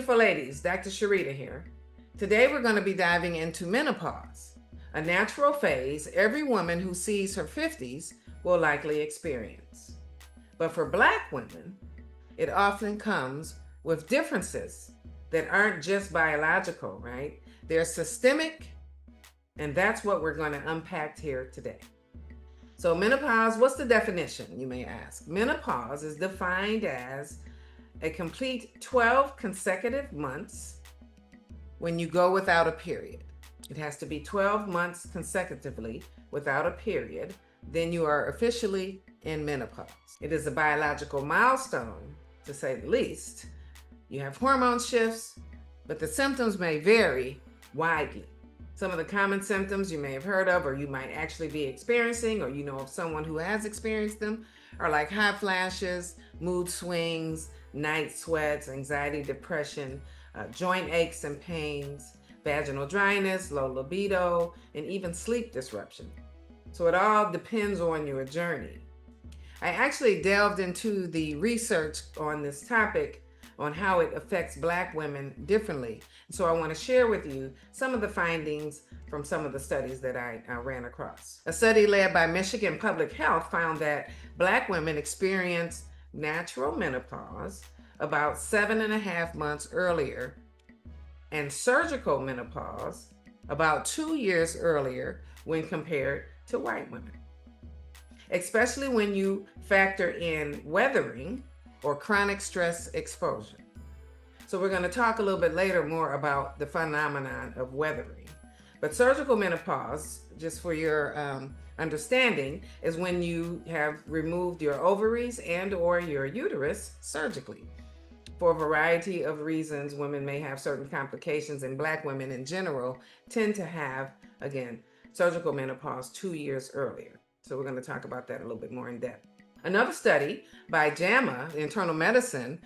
beautiful ladies, Dr.Sharita here. Today we're going to be diving into menopause, a natural phase every woman who sees her 50s will likely experience. But for Black women, it often comes with differences that aren't just biological, right? They're systemic, and that's what we're going to unpack here today. So menopause, what's the definition, you may ask? Menopause is defined as a complete 12 consecutive months when you go without a period. It has to be 12 months consecutively without a period, then you are officially in menopause. It is a biological milestone, to say the least. You have hormone shifts, but the symptoms may vary widely. Some of the common symptoms you may have heard of, or you might actually be experiencing, or you know of someone who has experienced them, are like hot flashes, mood swings, night sweats, anxiety, depression, joint aches and pains, vaginal dryness, low libido, and even sleep disruption. So it all depends on your journey. I actually delved into the research on this topic on how it affects Black women differently. So I want to share with you some of the findings from some of the studies that I ran across. A study led by Michigan Public Health found that Black women experience natural menopause about 7.5 months earlier, and surgical menopause about 2 years earlier when compared to white women, especially when you factor in weathering or chronic stress exposure. So we're going to talk a little bit later more about the phenomenon of weathering. But surgical menopause, just for your understanding, is when you have removed your ovaries and or your uterus surgically. For a variety of reasons, women may have certain complications, and Black women in general tend to have, again, surgical menopause 2 years earlier. So we're going to talk about that a little bit more in depth. Another study by JAMA, Internal Medicine,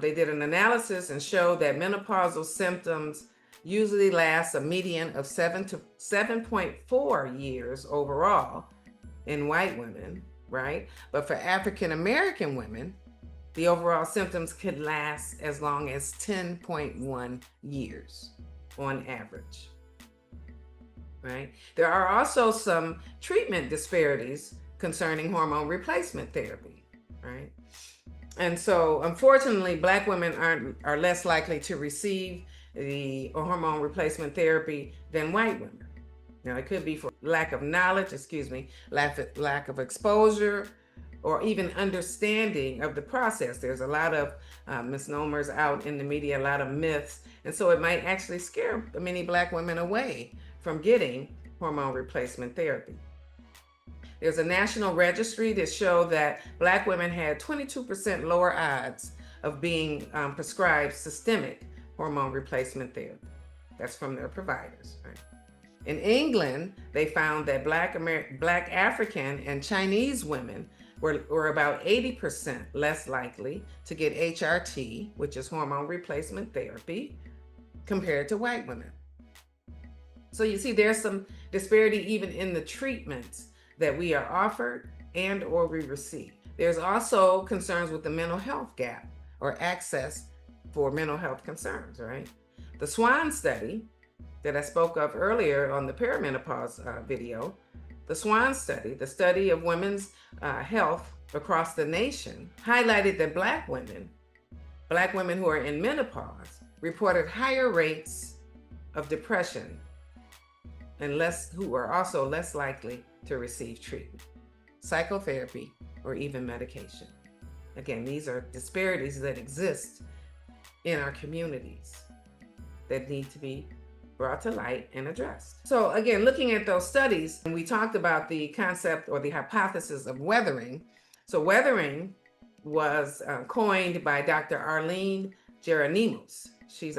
they did an analysis and showed that menopausal symptoms usually last a median of 7 to 7.4 years overall in white women, right? But for African American women, the overall symptoms could last as long as 10.1 years on average, right? There are also some treatment disparities concerning hormone replacement therapy, right? And so unfortunately, Black women are less likely to receive the hormone replacement therapy than white women. Now, it could be for lack of knowledge, lack of exposure, or even understanding of the process. There's a lot of misnomers out in the media, a lot of myths, and so it might actually scare many Black women away from getting hormone replacement therapy. There's a national registry that showed that Black women had 22% lower odds of being prescribed systemic hormone replacement therapy. That's from their providers, right? In England, they found that Black African and Chinese women were about 80% less likely to get HRT, which is hormone replacement therapy, compared to white women. So you see, there's some disparity even in the treatments that we are offered and or we receive. There's also concerns with the mental health gap or access for mental health concerns, right? The SWAN study that I spoke of earlier on the perimenopause video, the SWAN study, the study of women's health across the nation, highlighted that Black women who are in menopause reported higher rates of depression and who are also less likely to receive treatment, psychotherapy, or even medication. Again, these are disparities that exist in our communities that need to be brought to light and addressed. So again, looking at those studies, and we talked about the concept or the hypothesis of weathering. So weathering was coined by Dr. Arlene Geronimus. She's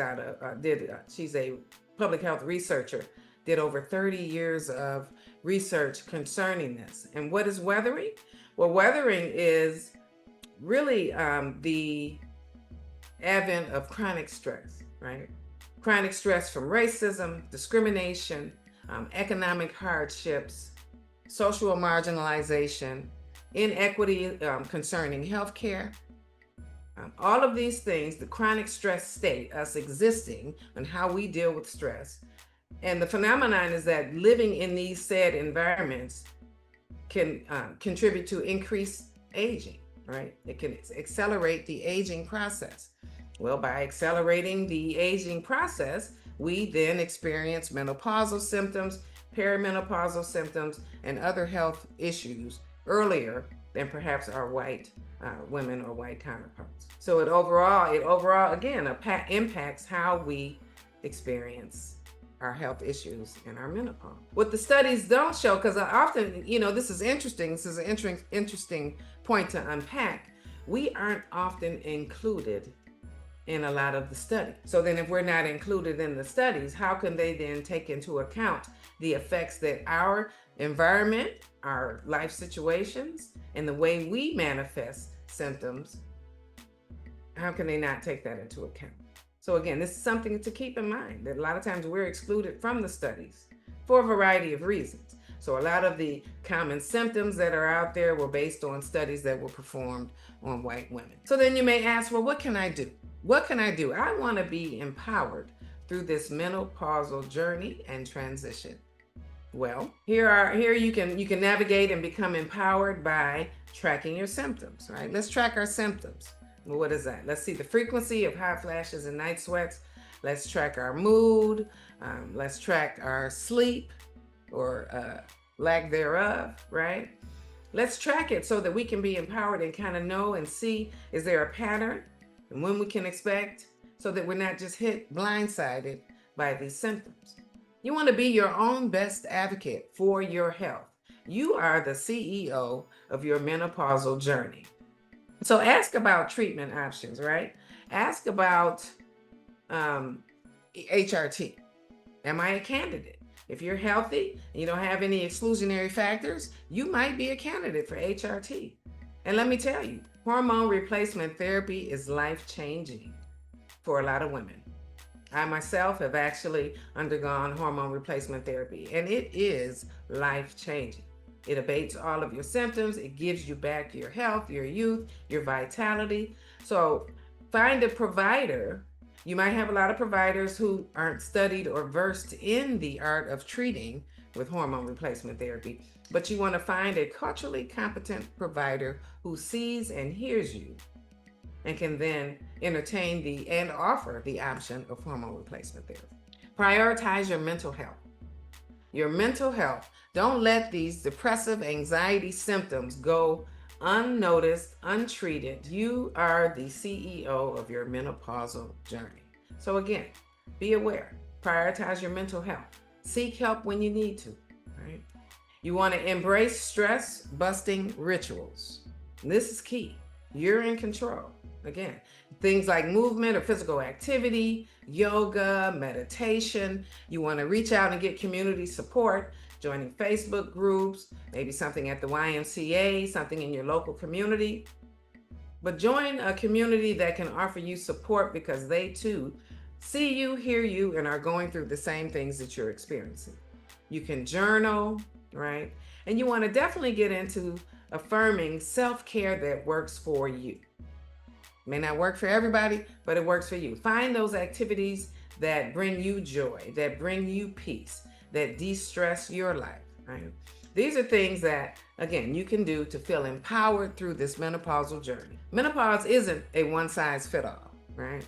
she's a public health researcher, did over 30 years of research concerning this. And what is weathering? Well, weathering is really the advent of chronic stress, right? Chronic stress from racism, discrimination, economic hardships, social marginalization, inequity concerning healthcare, All of these things, the chronic stress state, us existing, and how we deal with stress. And the phenomenon is that living in these said environments can contribute to increased aging, right? It can accelerate the aging process. Well, by accelerating the aging process, we then experience menopausal symptoms, perimenopausal symptoms, and other health issues earlier than perhaps our white women or white counterparts. So it overall again impacts how we experience our health issues in our menopause. What the studies don't show, because often, this is interesting. This is an interesting point to unpack. We aren't often included in a lot of the studies. So then if we're not included in the studies, how can they then take into account the effects that our environment, our life situations, and the way we manifest symptoms, how can they not take that into account? So again, this is something to keep in mind, that a lot of times we're excluded from the studies for a variety of reasons. So a lot of the common symptoms that are out there were based on studies that were performed on white women. So then you may ask, well, what can I do? What can I do? I want to be empowered through this menopausal journey and transition. Well, here you can navigate and become empowered by tracking your symptoms, right? Let's track our symptoms. Well, what is that? Let's see the frequency of hot flashes and night sweats. Let's track our mood. Let's track our sleep or lack thereof, right? Let's track it so that we can be empowered and kind of know and see, is there a pattern and when we can expect, so that we're not just hit blindsided by these symptoms. You want to be your own best advocate for your health. You are the CEO of your menopausal journey. So ask about treatment options, right? Ask about HRT. Am I a candidate? If you're healthy and you don't have any exclusionary factors, you might be a candidate for HRT. And let me tell you, hormone replacement therapy is life-changing for a lot of women. I myself have actually undergone hormone replacement therapy, and it is life-changing. It abates all of your symptoms. It gives you back your health, your youth, your vitality. So find a provider. You might have a lot of providers who aren't studied or versed in the art of treating with hormone replacement therapy, but you want to find a culturally competent provider who sees and hears you and can then entertain and offer the option of hormone replacement therapy. Prioritize your mental health. Your mental health. Don't let these depressive anxiety symptoms go unnoticed, untreated. You are the CEO of your menopausal journey. So again, be aware. Prioritize your mental health. Seek help when you need to, right? You want to embrace stress-busting rituals. This is key. You're in control. Again, things like movement or physical activity, yoga, meditation. You want to reach out and get community support, joining Facebook groups, maybe something at the YMCA, something in your local community. But join a community that can offer you support because they too see you, hear you, and are going through the same things that you're experiencing. You can journal, right? And you want to definitely get into affirming self-care that works for you. May not work for everybody, but it works for you. Find those activities that bring you joy, that bring you peace, that de-stress your life, right? These are things that, again, you can do to feel empowered through this menopausal journey. Menopause isn't a one-size-fits-all, right?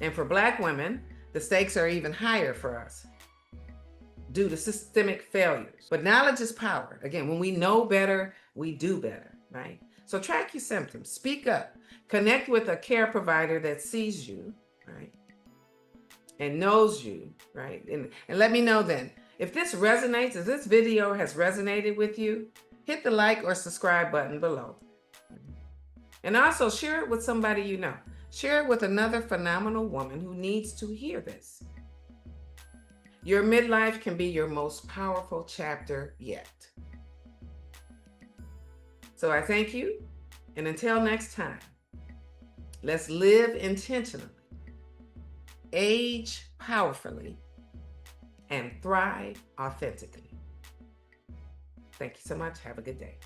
And for Black women, the stakes are even higher for us due to systemic failures. But knowledge is power. Again, when we know better, we do better, right? So track your symptoms, speak up, connect with a care provider that sees you, right? And knows you, right? And let me know then, if this resonates, if this video has resonated with you, hit the like or subscribe button below. And also share it with somebody you know. Share it with another phenomenal woman who needs to hear this. Your midlife can be your most powerful chapter yet. So I thank you, and until next time, let's live intentionally, age powerfully, and thrive authentically. Thank you so much. Have a good day.